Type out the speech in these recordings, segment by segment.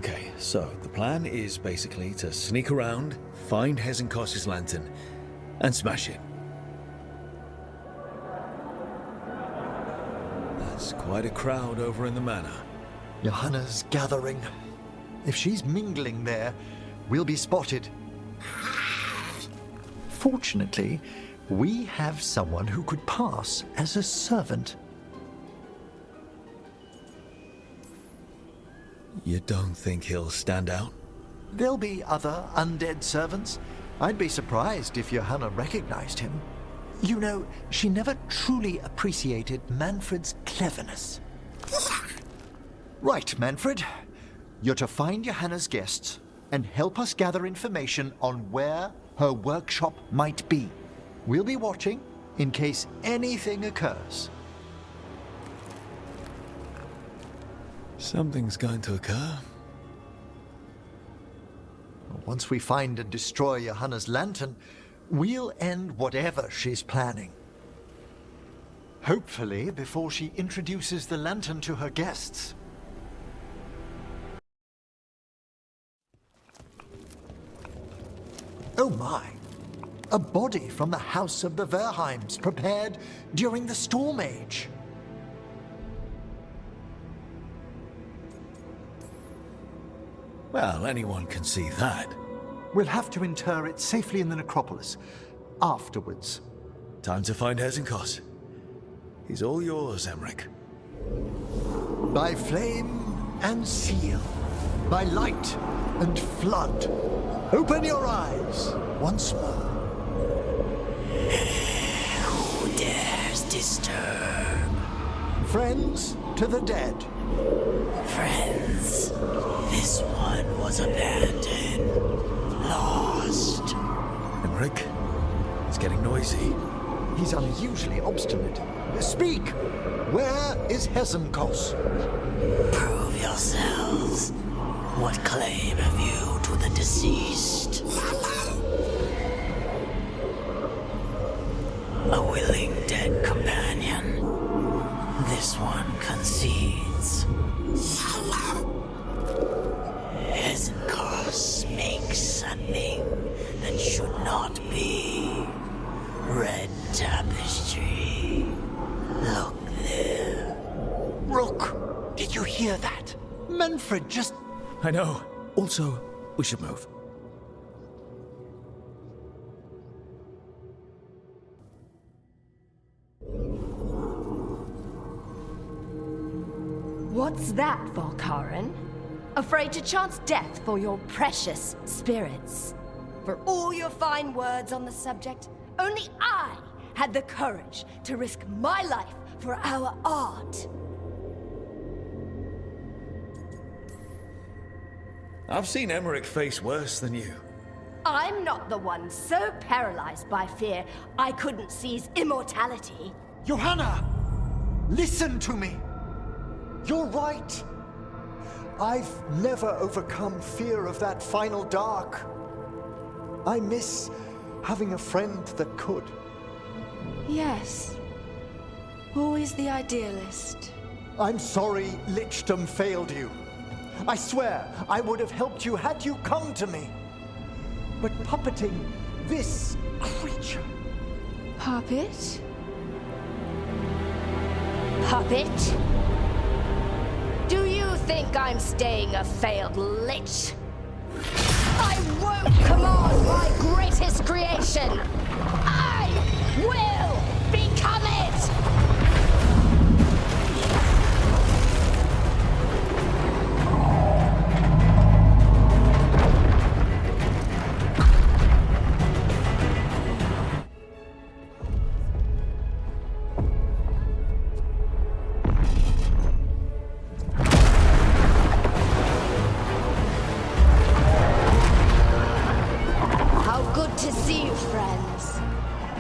Okay, so the plan is basically to sneak around, find Hezenkos's lantern, and smash it. That's quite a crowd over in the manor. Johanna's gathering. If she's mingling there, we'll be spotted. Fortunately, we have someone who could pass as a servant. You don't think he'll stand out? There'll be other undead servants. I'd be surprised if Johanna recognized him. You know, she never truly appreciated Manfred's cleverness. Right, Manfred. You're to find Johanna's guests and help us gather information on where her workshop might be. We'll be watching in case anything occurs. Something's going to occur. Once we find and destroy Johanna's lantern, we'll end whatever she's planning. Hopefully before she introduces the lantern to her guests. Oh my! A body from the house of the Verheims, prepared during the Storm Age. Well, anyone can see that. We'll have to inter it safely in the necropolis. Afterwards. Time to find Hezenkos. He's all yours, Emmerich. By flame and seal. By light and flood. Open your eyes once more. Who dares disturb? Friends to the dead. Friends, this one was abandoned, lost. Emmerich, it's getting noisy. He's unusually obstinate. Speak! Where is Hezenkos? Prove yourselves. What claim have you to the deceased? A willing dead companion. This one concedes. Hezenkos makes a thing that should not be. Red tapestry. Look there. Rook, did you hear that? Manfred just... I know. Also, we should move. What's that, Volkaren? Afraid to chance death for your precious spirits? For all your fine words on the subject, only I had the courage to risk my life for our art. I've seen Emmerich face worse than you. I'm not the one so paralyzed by fear I couldn't seize immortality. Johanna! Listen to me! You're right. I've never overcome fear of that final dark. I miss having a friend that could. Yes. Always the idealist. I'm sorry Lichdom failed you. I swear I would have helped you had you come to me. But puppeting this creature... Puppet? Puppet? Do you think I'm staying a failed lich? I won't command my greatest creation! I will become it!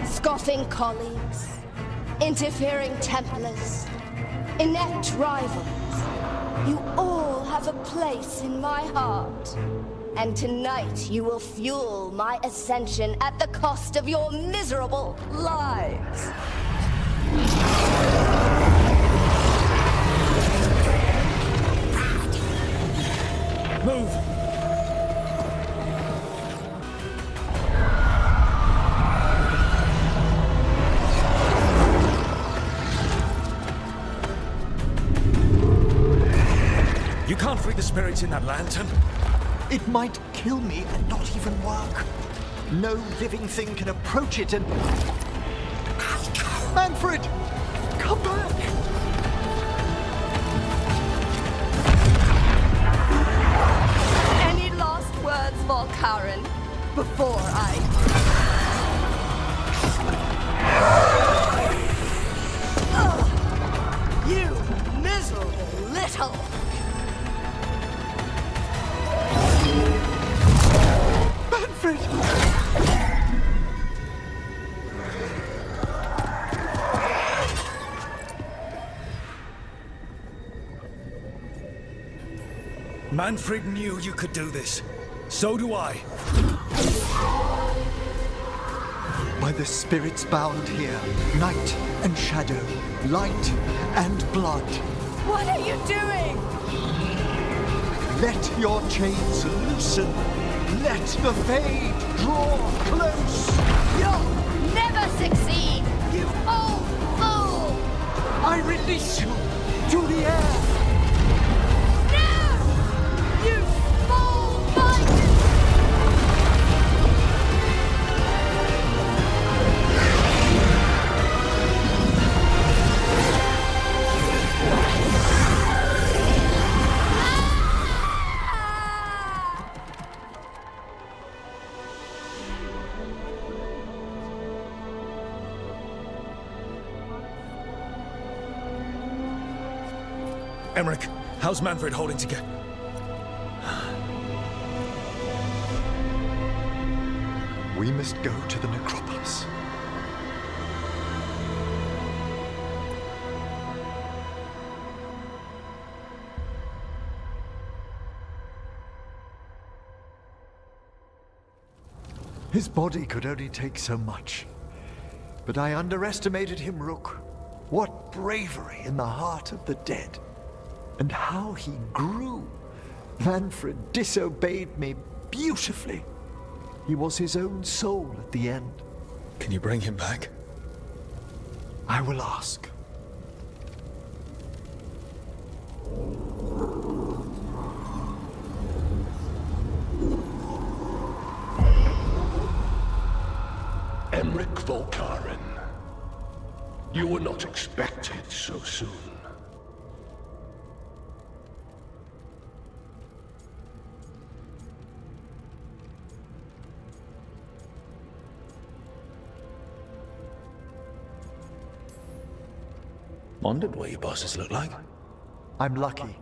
Scoffing colleagues, interfering Templars, inept rivals. You all have a place in my heart. And tonight you will fuel my ascension at the cost of your miserable lives. Move! You can't free the spirits in that lantern. It might kill me and not even work. No living thing can approach it and... Manfred! Come back! Any last words, Volkaren, before I... You miserable little... Manfred! Manfred knew you could do this. So do I. By the spirits bound here, night and shadow, light and blood. What are you doing? Let your chains loosen. Let the fade draw close. You'll never succeed, you old fool! I release you to the air. No! You small bite! Emmerich, how's Manfred holding together? We must go to the necropolis. His body could only take so much. But I underestimated him, Rook. What bravery in the heart of the dead. And how he grew. Manfred disobeyed me beautifully. He was his own soul at the end. Can you bring him back? I will ask. Emmerich Volkaren. You were not expected so soon. Wondered what your bosses look like. I'm lucky.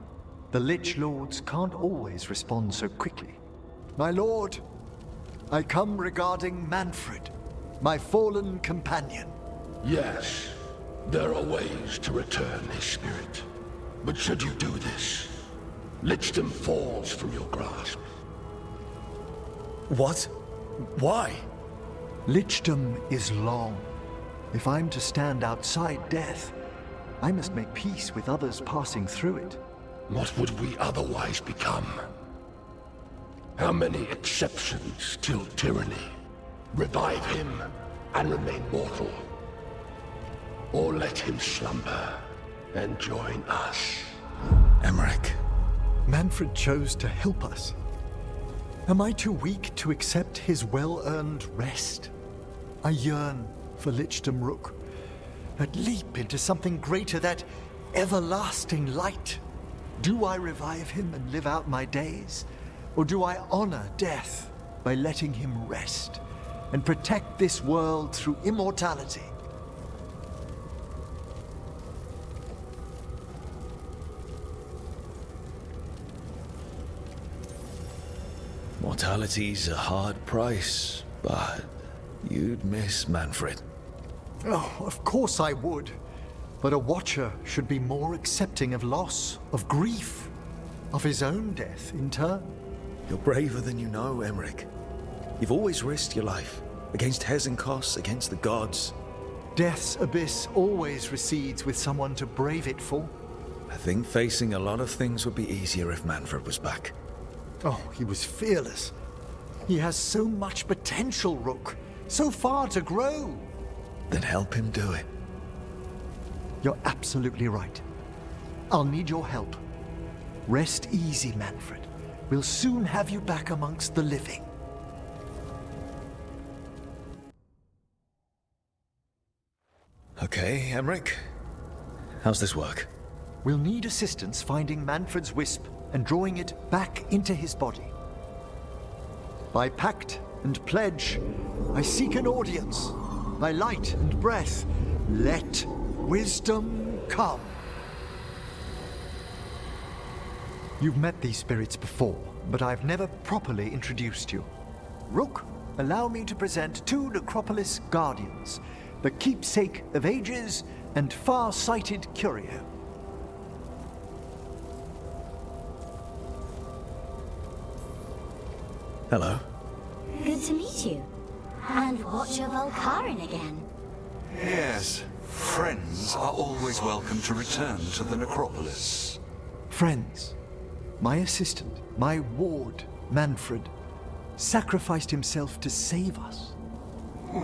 The Lich Lords can't always respond so quickly. My lord, I come regarding Manfred, my fallen companion. Yes, there are ways to return his spirit. But should you do this, Lichdom falls from your grasp. What? Why? Lichdom is long. If I'm to stand outside death, I must make peace with others passing through it. What would we otherwise become? How many exceptions till tyranny? Revive him and remain mortal. Or let him slumber and join us. Emmerich. Manfred chose to help us. Am I too weak to accept his well-earned rest? I yearn for Lichdom, Rook. That leap into something greater, that everlasting light. Do I revive him and live out my days? Or do I honor death by letting him rest and protect this world through immortality? Mortality's a hard price, but you'd miss Manfred. Oh, of course I would. But a Watcher should be more accepting of loss, of grief, of his own death in turn. You're braver than you know, Emmerich. You've always risked your life, against Hezenkos, against the gods. Death's abyss always recedes with someone to brave it for. I think facing a lot of things would be easier if Manfred was back. Oh, he was fearless. He has so much potential, Rook. So far to grow. Then help him do it. You're absolutely right. I'll need your help. Rest easy, Manfred. We'll soon have you back amongst the living. Okay, Emmerich. How's this work? We'll need assistance finding Manfred's wisp and drawing it back into his body. By pact and pledge, I seek an audience. By light and breath, let wisdom come. You've met these spirits before, but I've never properly introduced you. Rook, allow me to present two Necropolis guardians, the keepsake of ages and far-sighted curio. Hello. Good to meet you. And watch your Volcarin again. Yes, friends are always welcome to return to the Necropolis. Friends, my assistant, my ward, Manfred, sacrificed himself to save us.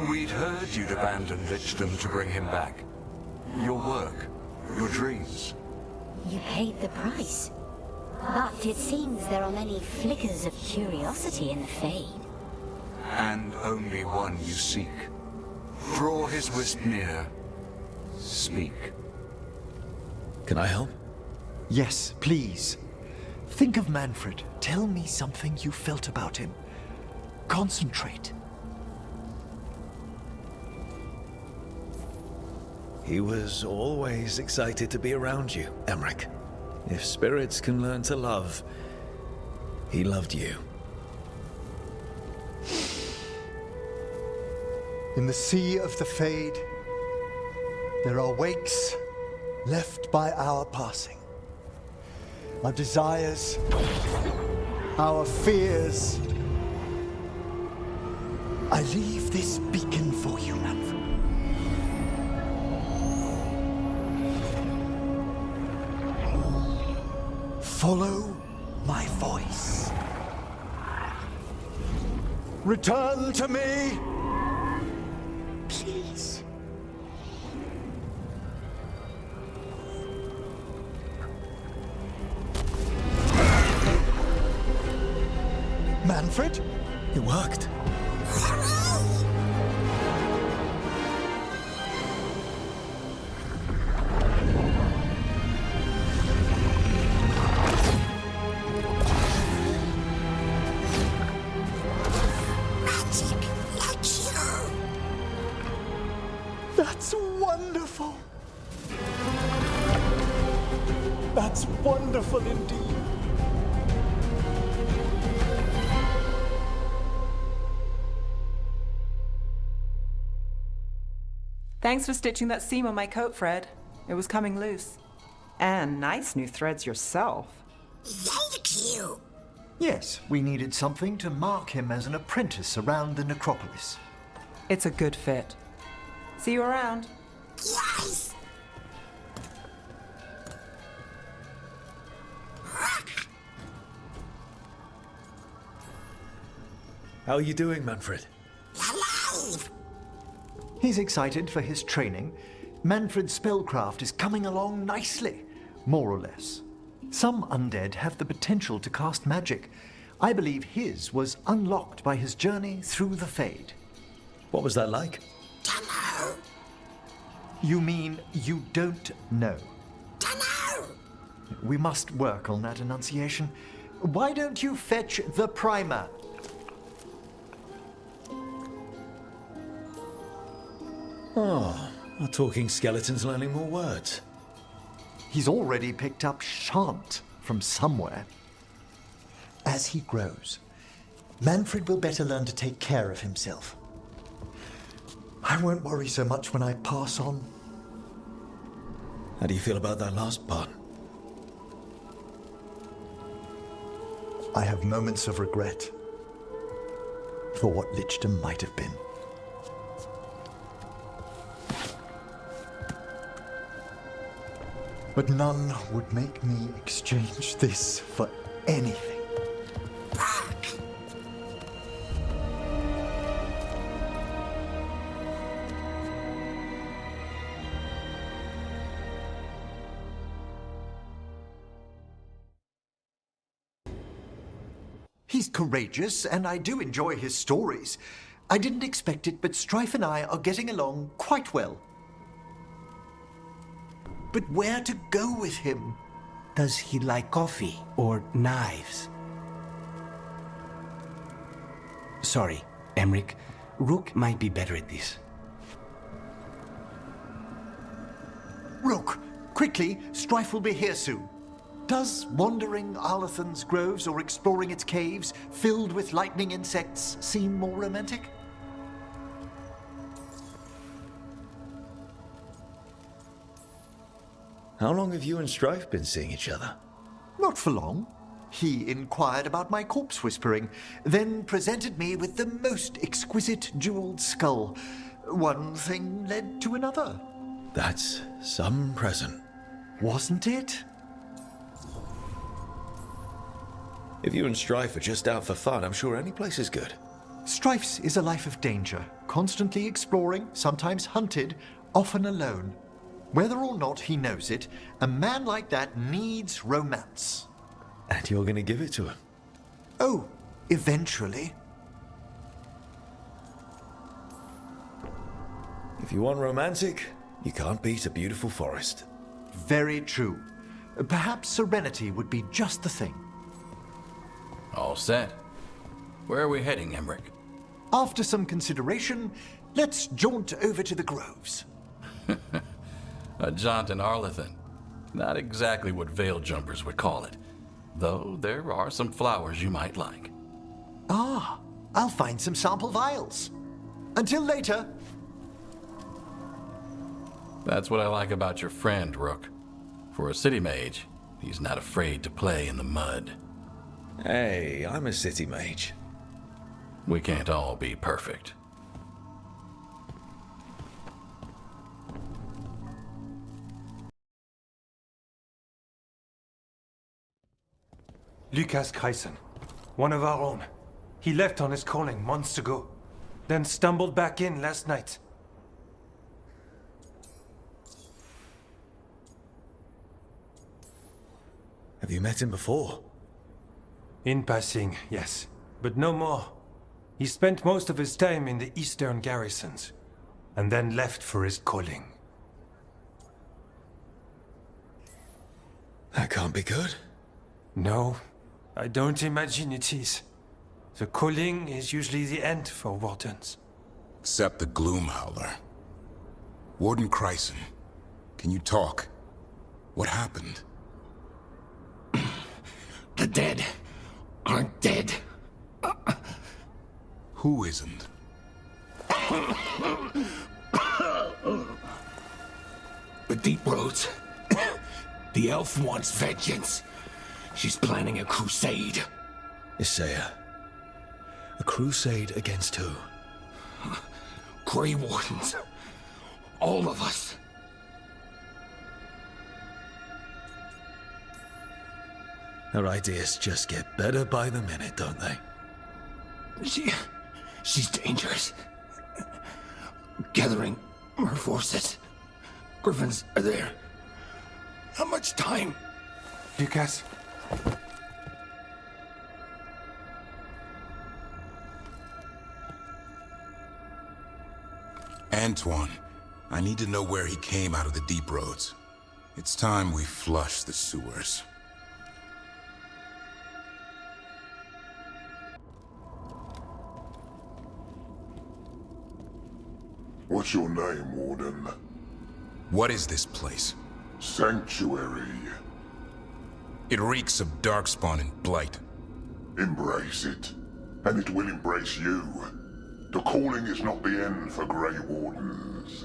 We'd heard you'd abandoned Lichdom to bring him back. Your work, your dreams. You paid the price. But it seems there are many flickers of curiosity in the Fade. And only one you seek. Draw his wisp near. Speak. Can I help? Yes, please. Think of Manfred. Tell me something you felt about him. Concentrate. He was always excited to be around you, Emmerich. If spirits can learn to love, he loved you. In the sea of the Fade, there are wakes left by our passing. Our desires, our fears. I leave this beacon for you, Manfred. Follow my voice. Return to me! Please. Manfred? It worked. That's wonderful. That's wonderful indeed. Thanks for stitching that seam on my coat, Fred. It was coming loose. And nice new threads yourself. Thank you. Yes, we needed something to mark him as an apprentice around the Necropolis. It's a good fit. See you around. Yes. How are you doing, Manfred? Alive. He's excited for his training. Manfred's spellcraft is coming along nicely, more or less. Some undead have the potential to cast magic. I believe his was unlocked by his journey through the Fade. What was that like? Dunno. You mean you don't know? Dunno. We must work on that enunciation. Why don't you fetch the primer? Oh, our talking skeleton's learning more words. He's already picked up shan't from somewhere. As he grows, Manfred will better learn to take care of himself. I won't worry so much when I pass on. How do you feel about that last part? I have moments of regret for what Lichdom might have been. But none would make me exchange this for anything. He's courageous, and I do enjoy his stories. I didn't expect it, but Strife and I are getting along quite well. But where to go with him? Does he like coffee or knives? Sorry, Emric. Rook might be better at this. Rook, quickly, Strife will be here soon. Does wandering Arlathan's groves or exploring its caves, filled with lightning insects, seem more romantic? How long have you and Strife been seeing each other? Not for long. He inquired about my corpse whispering, then presented me with the most exquisite jeweled skull. One thing led to another. That's some present. Wasn't it? If you and Strife are just out for fun, I'm sure any place is good. Strife's is a life of danger, constantly exploring, sometimes hunted, often alone. Whether or not he knows it, a man like that needs romance. And you're going to give it to him? Oh, eventually. If you want romantic, you can't beat a beautiful forest. Very true. Perhaps serenity would be just the thing. All set. Where are we heading, Emric? After some consideration, let's jaunt over to the groves. A jaunt in Arlathan. Not exactly what veil jumpers would call it. Though there are some flowers you might like. Ah, I'll find some sample vials. Until later. That's what I like about your friend, Rook. For a city mage, he's not afraid to play in the mud. Hey, I'm a city mage. We can't all be perfect. Lucas Kryson, one of our own. He left on his calling months ago, then stumbled back in last night. Have you met him before? In passing, yes, but no more. He spent most of his time in the eastern garrisons, and then left for his calling. That can't be good. No, I don't imagine it is. The calling is usually the end for wardens. Except the Gloom Howler. Warden Kryson, can you talk? What happened? The dead aren't dead. Who isn't? The Deep Roads. The elf wants vengeance. She's planning a crusade. Isaiah. A crusade against who? Grey Wardens. All of us. Her ideas just get better by the minute, don't they? She's dangerous. Gathering her forces. Griffins are there. How much time? Lucas? Antoine, I need to know where he came out of the Deep Roads. It's time we flush the sewers. What's your name, Warden? What is this place? Sanctuary. It reeks of darkspawn and blight. Embrace it, and it will embrace you. The calling is not the end for Grey Wardens.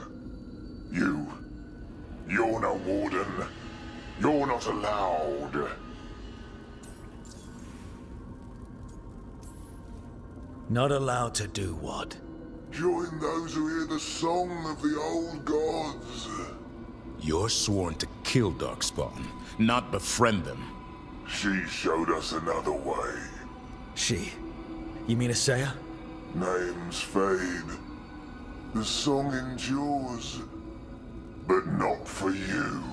You're no Warden. You're not allowed. Not allowed to do what? Join those who hear the song of the old gods. You're sworn to kill Darkspawn, not befriend them. She showed us another way. She? You mean Isaiah? Names fade. The song endures. But not for you.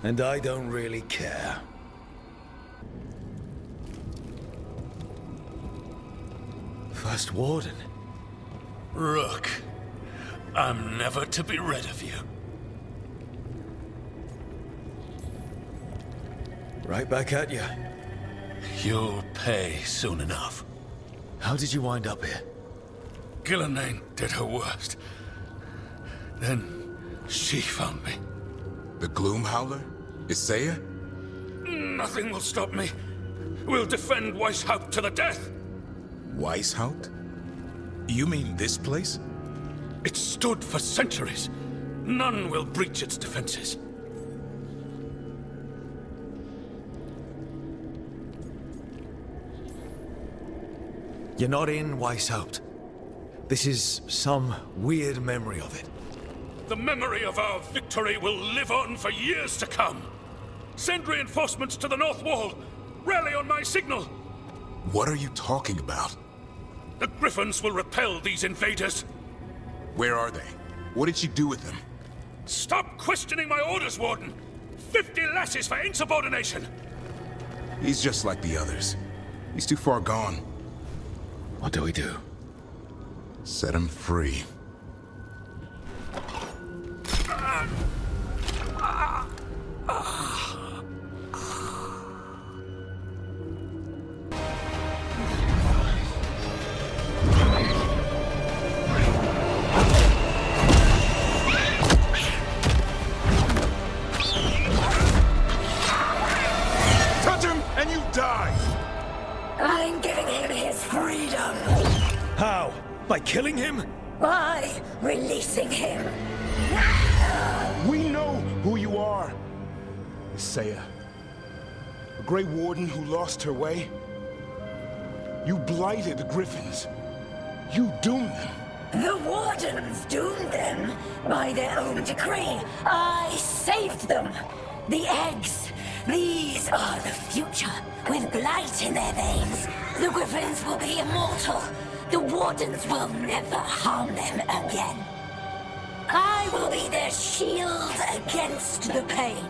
And I don't really care. First Warden. Rook, I'm never to be rid of you. Right back at you. You'll pay soon enough. How did you wind up here? Gillenane did her worst. Then she found me. The Gloom Howler? Isaiah? Nothing will stop me. We'll defend Weishaupt to the death. Weishaupt? You mean this place? It stood for centuries. None will breach its defenses. You're not in Weishaupt. This is some weird memory of it. The memory of our victory will live on for years to come. Send reinforcements to the North Wall. Rally on my signal. What are you talking about? The Griffins will repel these invaders. Where are they? What did you do with them? Stop questioning my orders, Warden! 50 lashes for insubordination! He's just like the others. He's too far gone. What do we do? Set him free. Touch him and you die! I'm giving him his freedom. How? By killing him? By releasing him. We know who you are. Isaiah. A Grey Warden who lost her way. You blighted the Griffins. You doomed them. The Wardens doomed them by their own decree. I saved them. The eggs. These are the future. With blight in their veins, the Griffins will be immortal. The Wardens will never harm them again. I will be their shield against the pain.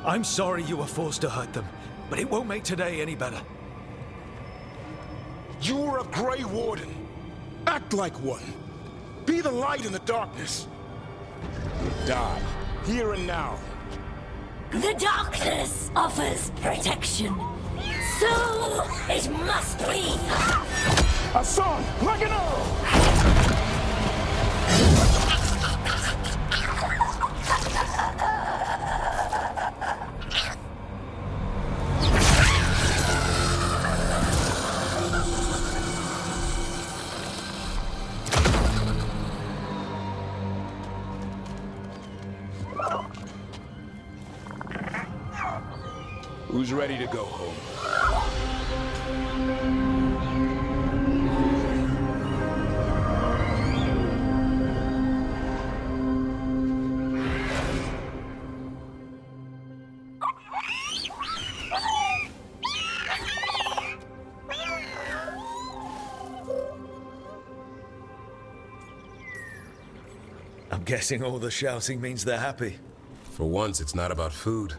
I'm sorry you were forced to hurt them, but it won't make today any better. You're a Grey Warden. Act like one. Be the light in the darkness. Die, here and now. The darkness offers protection. So it must be. A song like an arrow! Who's ready to go home? I'm guessing all the shouting means they're happy. For once, it's not about food.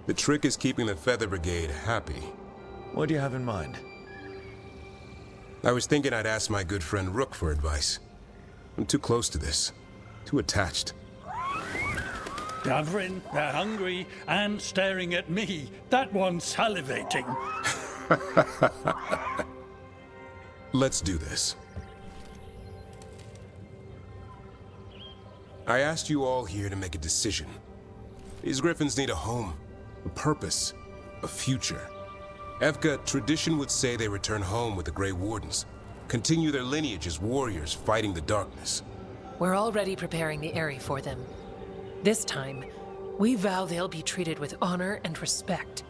The trick is keeping the Feather Brigade happy. What do you have in mind? I was thinking I'd ask my good friend Rook for advice. I'm too close to this. Too attached. Davrin, they're hungry and staring at me. That one's salivating. Let's do this. I asked you all here to make a decision. These Griffins need a home, a purpose, a future. Evka, tradition would say they return home with the Grey Wardens, continue their lineage as warriors fighting the darkness. We're already preparing the Eyrie for them. This time, we vow they'll be treated with honor and respect.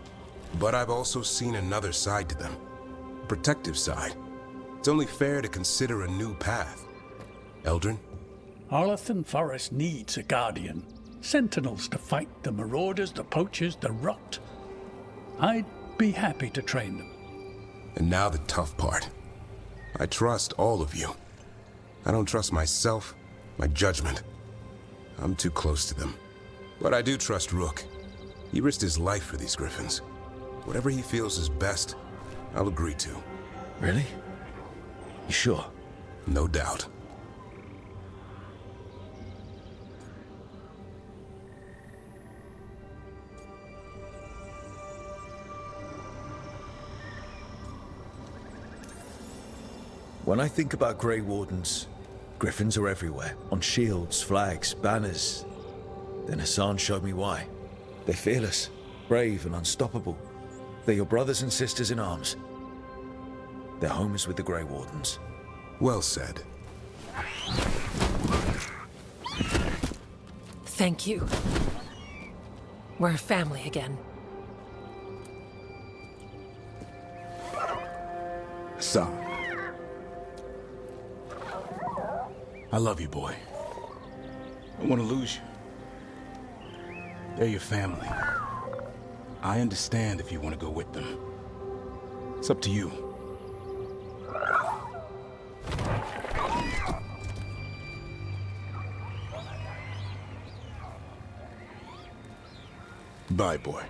But I've also seen another side to them, a protective side. It's only fair to consider a new path. Eldrin? Arlathan Forest needs a guardian. Sentinels to fight the marauders, the poachers, the rot. I'd be happy to train them. And now the tough part. I trust all of you. I don't trust myself, my judgment. I'm too close to them. But I do trust Rook. He risked his life for these griffins. Whatever he feels is best, I'll agree to. Really? You sure? No doubt. When I think about Grey Wardens, griffins are everywhere, on shields, flags, banners. Then Hassan showed me why. They're fearless, brave, and unstoppable. They're your brothers and sisters in arms. Their home is with the Grey Wardens. Well said. Thank you. We're a family again. Hassan. I love you, boy. I don't want to lose you. They're your family. I understand if you want to go with them. It's up to you. Bye, boy.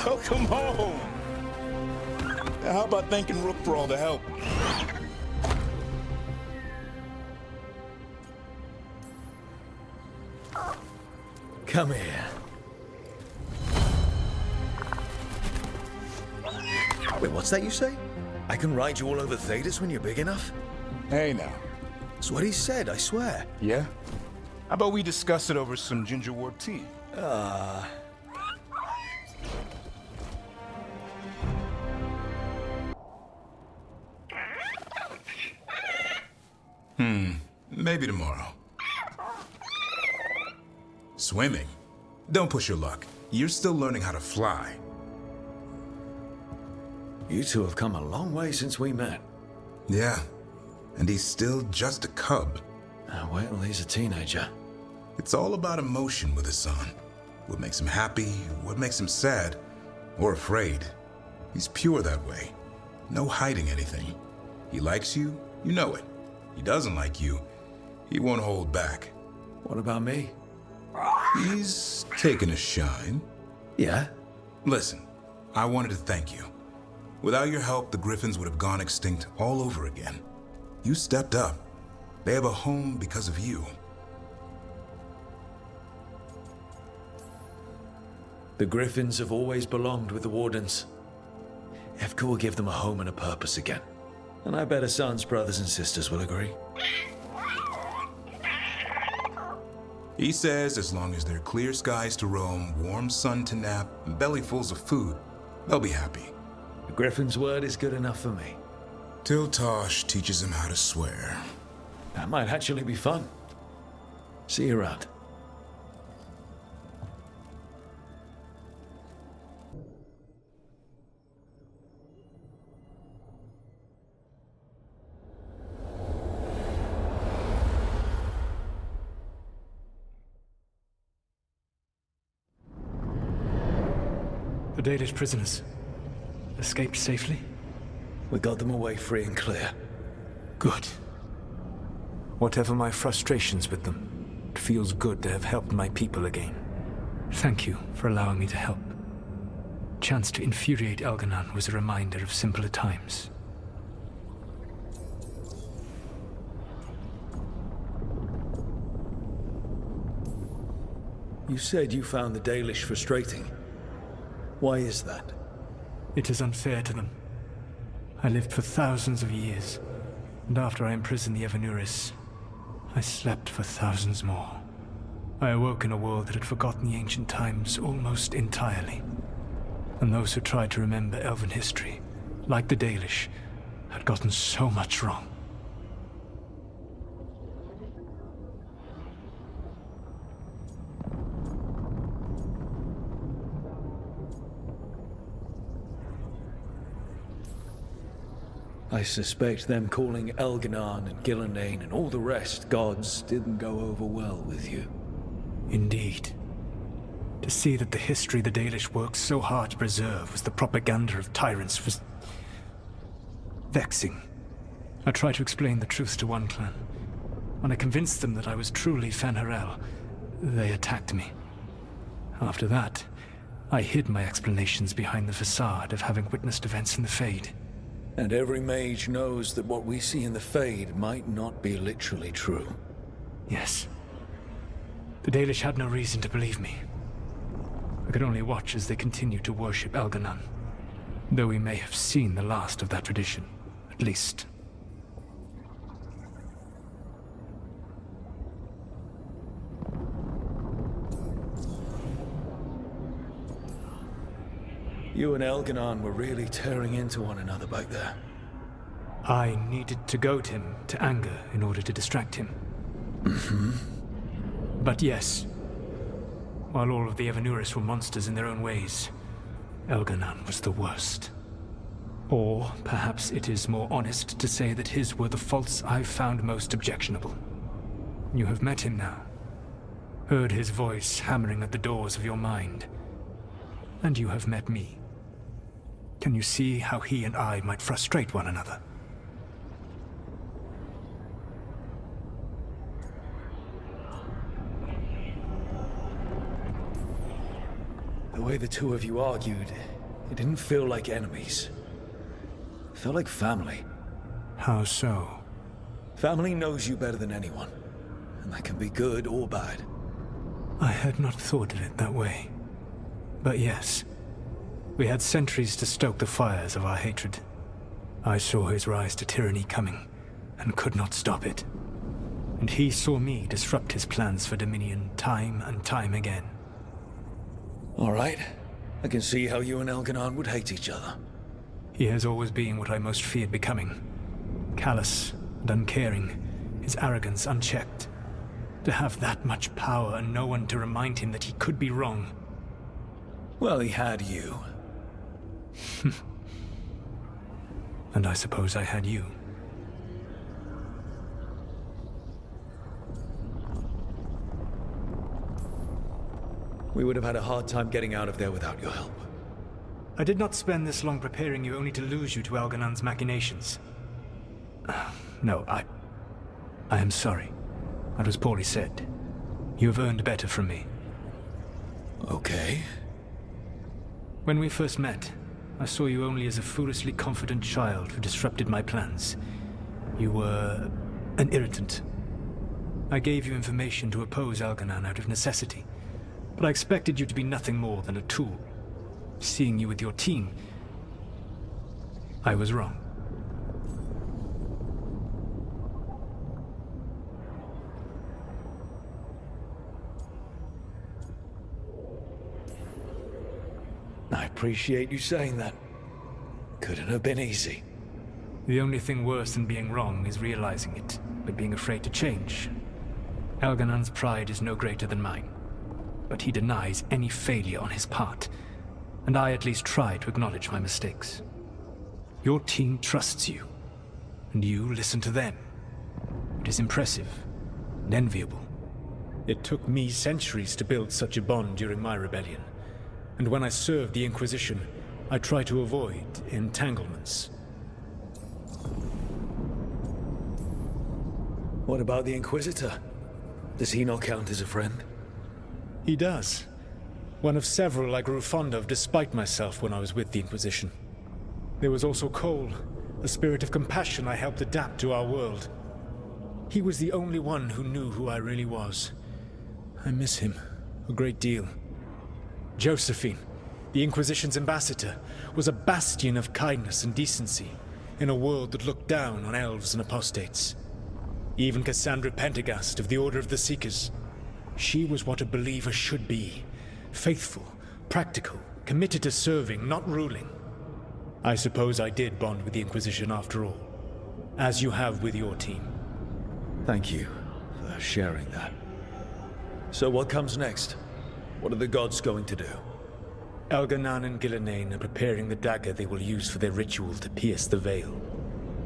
Welcome home! Now, how about thanking Rook for all the help? Come here. Wait, what's that you say? I can ride you all over Thedas when you're big enough? Hey, now. That's what he said, I swear. Yeah? How about we discuss it over some gingerwort tea? Maybe tomorrow. Swimming? Don't push your luck. You're still learning how to fly. You two have come a long way since we met. Yeah, and he's still just a cub. Wait till he's a teenager. It's all about emotion with his son. What makes him happy, what makes him sad, or afraid. He's pure that way. No hiding anything. He likes you, you know it. He doesn't like you, he won't hold back. What about me? He's taken a shine. Yeah? Listen, I wanted to thank you. Without your help, the Griffins would have gone extinct all over again. You stepped up. They have a home because of you. The Griffins have always belonged with the Wardens. Evka will give them a home and a purpose again. And I bet Hassan's brothers and sisters will agree. He says as long as there are clear skies to roam, warm sun to nap, and bellyfuls of food, they'll be happy. The Griffin's word is good enough for me. Till Tosh teaches him how to swear. That might actually be fun. See you around. The Dalish prisoners escaped safely? We got them away free and clear. Good. Whatever my frustrations with them, it feels good to have helped my people again. Thank you for allowing me to help. Chance to infuriate Elganon was a reminder of simpler times. You said you found the Dalish frustrating. Why is that? It is unfair to them. I lived for thousands of years, and after I imprisoned the Evanuris, I slept for thousands more. I awoke in a world that had forgotten the ancient times almost entirely. And those who tried to remember Elven history, like the Dalish, had gotten so much wrong. I suspect them calling Elganon and Gillenane and all the rest gods didn't go over well with you. Indeed. To see that the history the Dalish worked so hard to preserve was the propaganda of tyrants was vexing. I tried to explain the truth to one clan. When I convinced them that I was truly Fen'Harel, they attacked me. After that, I hid my explanations behind the facade of having witnessed events in the Fade. And every mage knows that what we see in the Fade might not be literally true. Yes. The Dalish had no reason to believe me. I could only watch as they continued to worship Elganon, though we may have seen the last of that tradition, at least. You and Elganon were really tearing into one another back there. I needed to goad him to anger in order to distract him. But yes, while all of the Evanuris were monsters in their own ways, Elganon was the worst. Or perhaps it is more honest to say that his were the faults I've found most objectionable. You have met him now, heard his voice hammering at the doors of your mind, and you have met me. Can you see how he and I might frustrate one another? The way the two of you argued, it didn't feel like enemies. It felt like family. How so? Family knows you better than anyone, and that can be good or bad. I had not thought of it that way. But yes, we had centuries to stoke the fires of our hatred. I saw his rise to tyranny coming, and could not stop it. And he saw me disrupt his plans for dominion time and time again. All right. I can see how you and Elganon would hate each other. He has always been what I most feared becoming. Callous and uncaring, his arrogance unchecked. To have that much power and no one to remind him that he could be wrong. Well, he had you. And I suppose I had you. We would have had a hard time getting out of there without your help. I did not spend this long preparing you only to lose you to Elganon's machinations. No, I am sorry. That was poorly said. You have earned better from me. Okay. When we first met, I saw you only as a foolishly confident child who disrupted my plans. You were an irritant. I gave you information to oppose Elganon out of necessity, but I expected you to be nothing more than a tool. Seeing you with your team, I was wrong. I appreciate you saying that. Couldn't have been easy. The only thing worse than being wrong is realizing it, but being afraid to change. Elganon's pride is no greater than mine, but he denies any failure on his part, and I at least try to acknowledge my mistakes. Your team trusts you, and you listen to them. It is impressive and enviable. It took me centuries to build such a bond during my rebellion, and when I served the Inquisition, I tried to avoid entanglements. What about the Inquisitor? Does he not count as a friend? He does. One of several I grew fond of despite myself when I was with the Inquisition. There was also Cole, a spirit of compassion I helped adapt to our world. He was the only one who knew who I really was. I miss him a great deal. Josephine, the Inquisition's ambassador, was a bastion of kindness and decency in a world that looked down on elves and apostates. Even Cassandra Pendergast of the Order of the Seekers. She was what a believer should be. Faithful, practical, committed to serving, not ruling. I suppose I did bond with the Inquisition after all, as you have with your team. Thank you for sharing that. So what comes next? What are the gods going to do? Elganon and Gillenane are preparing the dagger they will use for their ritual to pierce the veil.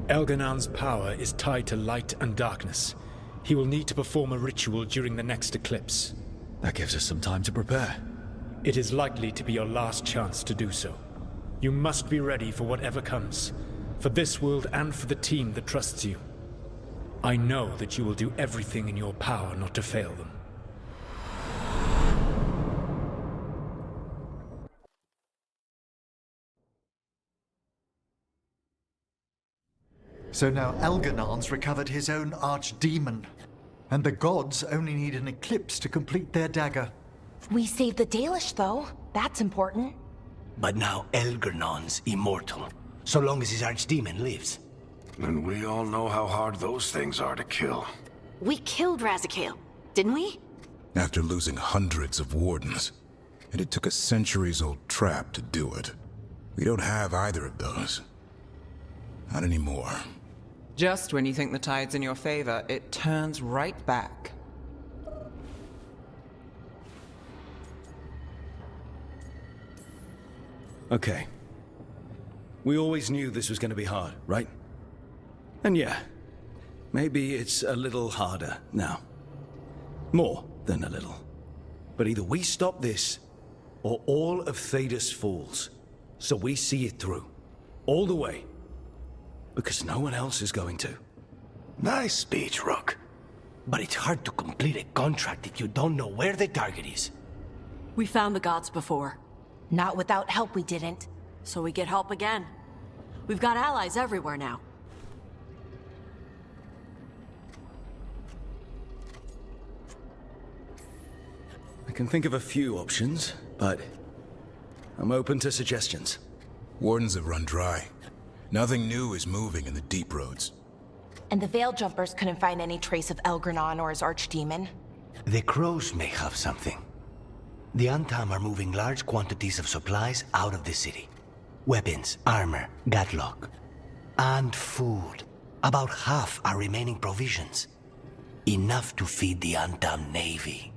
Elganon's power is tied to light and darkness. He will need to perform a ritual during the next eclipse. That gives us some time to prepare. It is likely to be your last chance to do so. You must be ready for whatever comes, for this world and for the team that trusts you. I know that you will do everything in your power not to fail them. So now Elganon's recovered his own archdemon, and the gods only need an eclipse to complete their dagger. We saved the Dalish, though. That's important. But now Elganon's immortal, so long as his archdemon lives. And we all know how hard those things are to kill. We killed Razikale, didn't we? After losing hundreds of wardens. And it took a centuries-old trap to do it. We don't have either of those. Not anymore. Just when you think the tide's in your favor, it turns right back. Okay. We always knew this was going to be hard, right? And yeah, maybe it's a little harder now. More than a little. But either we stop this, or all of Thedas falls. So we see it through. All the way. Because no one else is going to. Nice speech, Rook. But it's hard to complete a contract if you don't know where the target is. We found the gods before. Not without help we didn't. So we get help again. We've got allies everywhere now. I can think of a few options, but I'm open to suggestions. Wardens have run dry. Nothing new is moving in the deep roads. And the Veil Jumpers couldn't find any trace of Elgranon or his archdemon. The crows may have something. The Antam are moving large quantities of supplies out of the city. Weapons, armor, gatlock. And food. About half are remaining provisions. Enough to feed the Antam navy.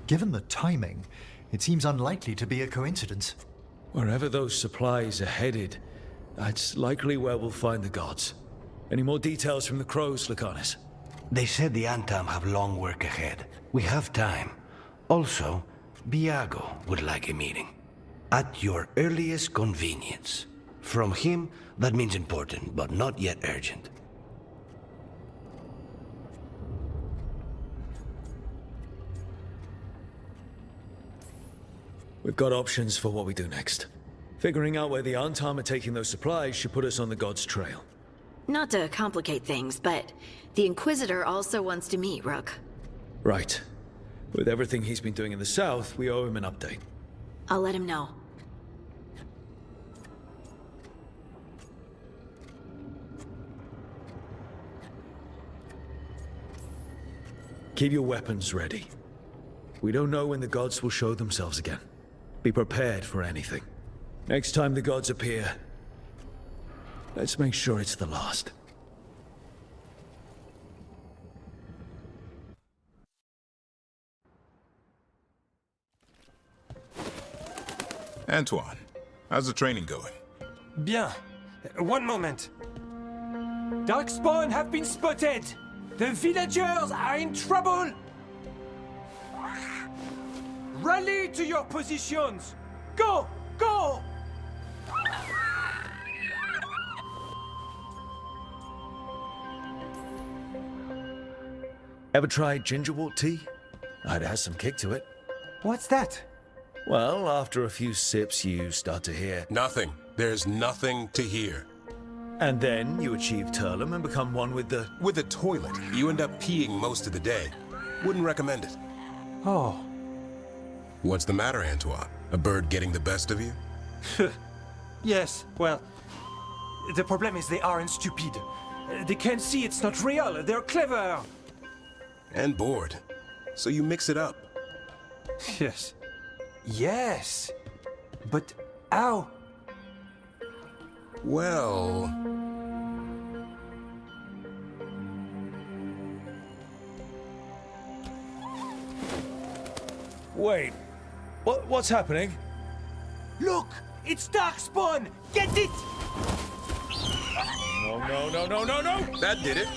Given the timing, it seems unlikely to be a coincidence. Wherever those supplies are headed, that's likely where we'll find the gods. Any more details from the crows, Lucanis? They said the Antam have long work ahead. We have time. Also, Biago would like a meeting. At your earliest convenience. From him, that means important, but not yet urgent. We've got options for what we do next. Figuring out where the Antam are taking those supplies should put us on the gods' trail. Not to complicate things, but the Inquisitor also wants to meet Rook. Right. With everything he's been doing in the south, we owe him an update. I'll let him know. Keep your weapons ready. We don't know when the gods will show themselves again. Be prepared for anything. Next time the gods appear, let's make sure it's the last. Antoine, how's the training going? Bien. One moment. Darkspawn have been spotted! The villagers are in trouble! Rally to your positions! Go! Go! Ever tried gingerwort tea? It has some kick to it. What's that? Well, after a few sips, you start to hear... Nothing. There's nothing to hear. And then you achieve Turlum and become one with the... With the toilet. You end up peeing most of the day. Wouldn't recommend it. Oh. What's the matter, Antoine? A bird getting the best of you? Yes, well... The problem is they aren't stupid. They can't see it's not real. They're clever. And bored. So you mix it up. Yes. Yes. But how? Well... Wait. What's happening? Look! It's Darkspawn! Get it! No. That did it.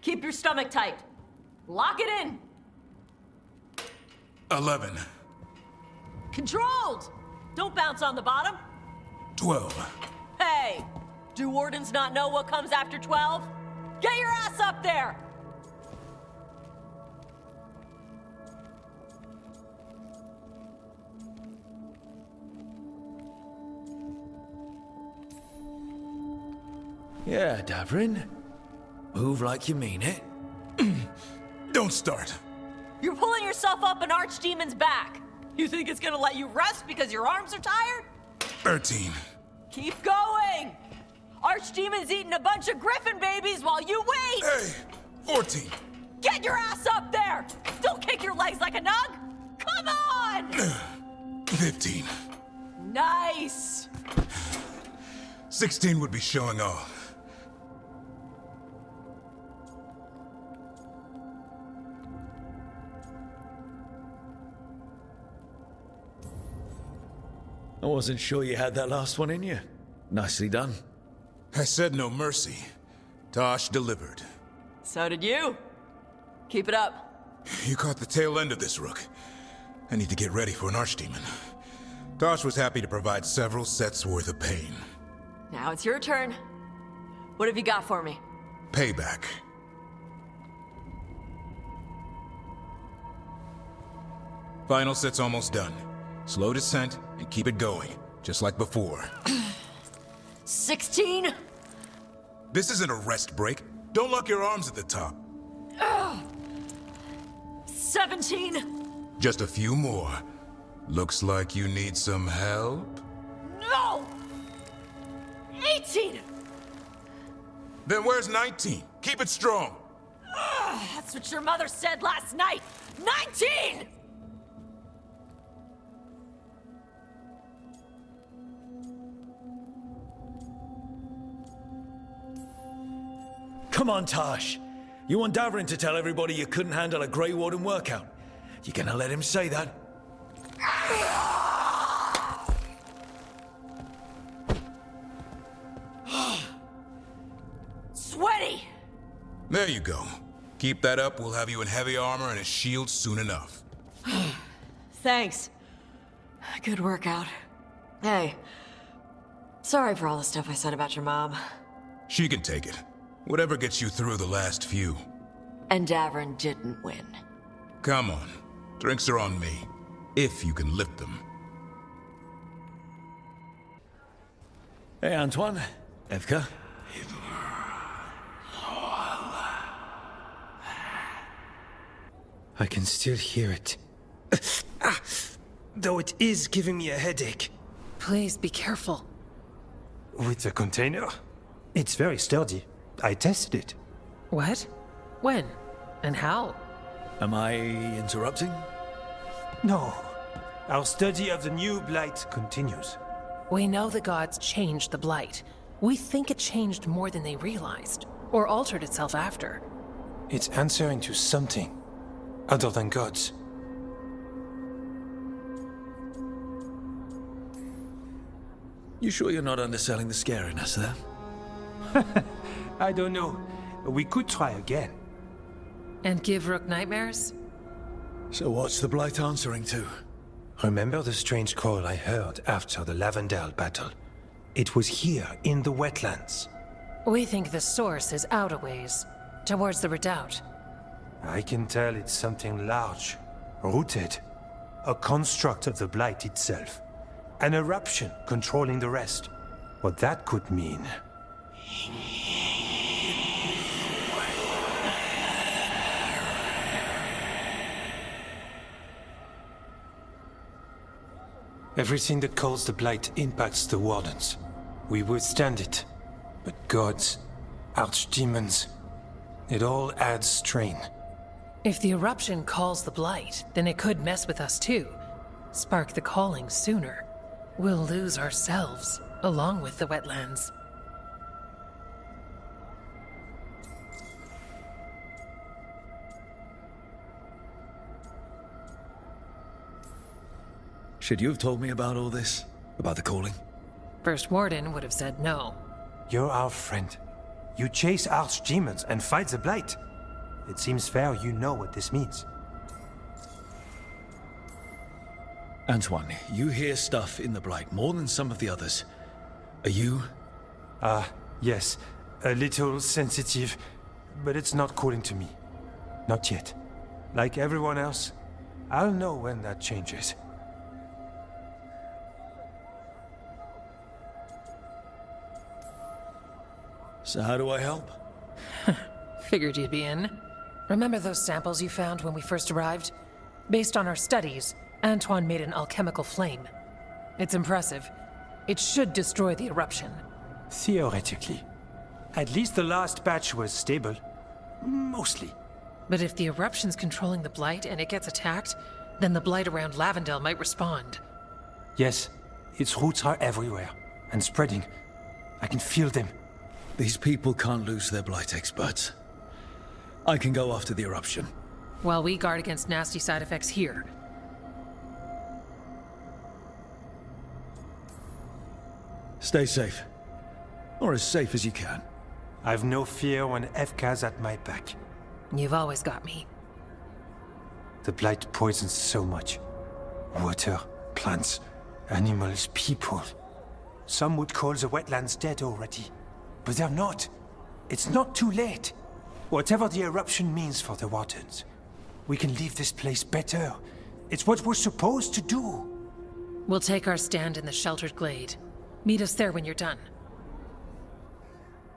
Keep your stomach tight. Lock it in. 11. Controlled! Don't bounce on the bottom. 12. Hey! Do wardens not know what comes after 12? Get your ass up there! Yeah, Davrin. Move like you mean it. Don't start. You're pulling yourself up an archdemon's back. You think it's gonna let you rest because your arms are tired? 13. Keep going! Archdemon's eating a bunch of griffin babies while you wait! Hey! 14. Get your ass up there! Don't kick your legs like a nug! Come on! 15. Nice! 16 would be showing off. I wasn't sure you had that last one in you. Nicely done. I said no mercy. Tosh delivered. So did you. Keep it up. You caught the tail end of this, Rook. I need to get ready for an archdemon. Tosh was happy to provide several sets worth of pain. Now it's your turn. What have you got for me? Payback. Final set's almost done. Slow descent and keep it going, just like before. 16? This isn't a rest break. Don't lock your arms at the top. 17? Just a few more. Looks like you need some help? No! 18! Then where's 19? Keep it strong. That's what your mother said last night! 19! Come on, Tosh. You want Davrin to tell everybody you couldn't handle a Grey Warden workout? You gonna let him say that? Sweaty! There you go. Keep that up, we'll have you in heavy armor and a shield soon enough. Thanks. Good workout. Hey, sorry for all the stuff I said about your mom. She can take it. Whatever gets you through the last few. And Davrin didn't win. Come on. Drinks are on me. If you can lift them. Hey, Antoine. Evka. I can still hear it. Though it is giving me a headache. Please be careful. With the container? It's very sturdy. I tested it. What? When? And how? Am I interrupting? No. Our study of the new blight continues. We know the gods changed the blight. We think it changed more than they realized, or altered itself after. It's answering to something other than gods. You sure you're not underselling the scariness there? I don't know. We could try again. And give Rook nightmares? So what's the Blight answering to? Remember the strange call I heard after the Lavendale battle? It was here, in the wetlands. We think the source is out a ways, towards the redoubt. I can tell it's something large, rooted. A construct of the Blight itself. An eruption controlling the rest. What that could mean... Everything that calls the Blight impacts the Wardens. We withstand it. But gods, archdemons, it all adds strain. If the eruption calls the blight, then it could mess with us too. Spark the calling sooner. We'll lose ourselves, along with the wetlands. Should you have told me about all this? About the calling? First Warden would have said no. You're our friend. You chase archdemons and fight the Blight. It seems fair you know what this means. Antoine, you hear stuff in the Blight more than some of the others. Are you? Yes. A little sensitive, but it's not calling to me. Not yet. Like everyone else, I'll know when that changes. So how do I help? Figured you'd be in. Remember those samples you found when we first arrived? Based on our studies, Antoine made an alchemical flame. It's impressive. It should destroy the eruption. Theoretically. At least the last batch was stable. Mostly. But if the eruption's controlling the Blight and it gets attacked, then the Blight around Lavendel might respond. Yes, its roots are everywhere, and spreading. I can feel them. These people can't lose their Blight experts. I can go after the eruption. While we guard against nasty side effects here. Stay safe. Or as safe as you can. I've no fear when Evka's at my back. You've always got me. The Blight poisons so much. Water, plants, animals, people. Some would call the wetlands dead already. But they're not. It's not too late. Whatever the eruption means for the Wardens, we can leave this place better. It's what we're supposed to do. We'll take our stand in the sheltered glade. Meet us there when you're done.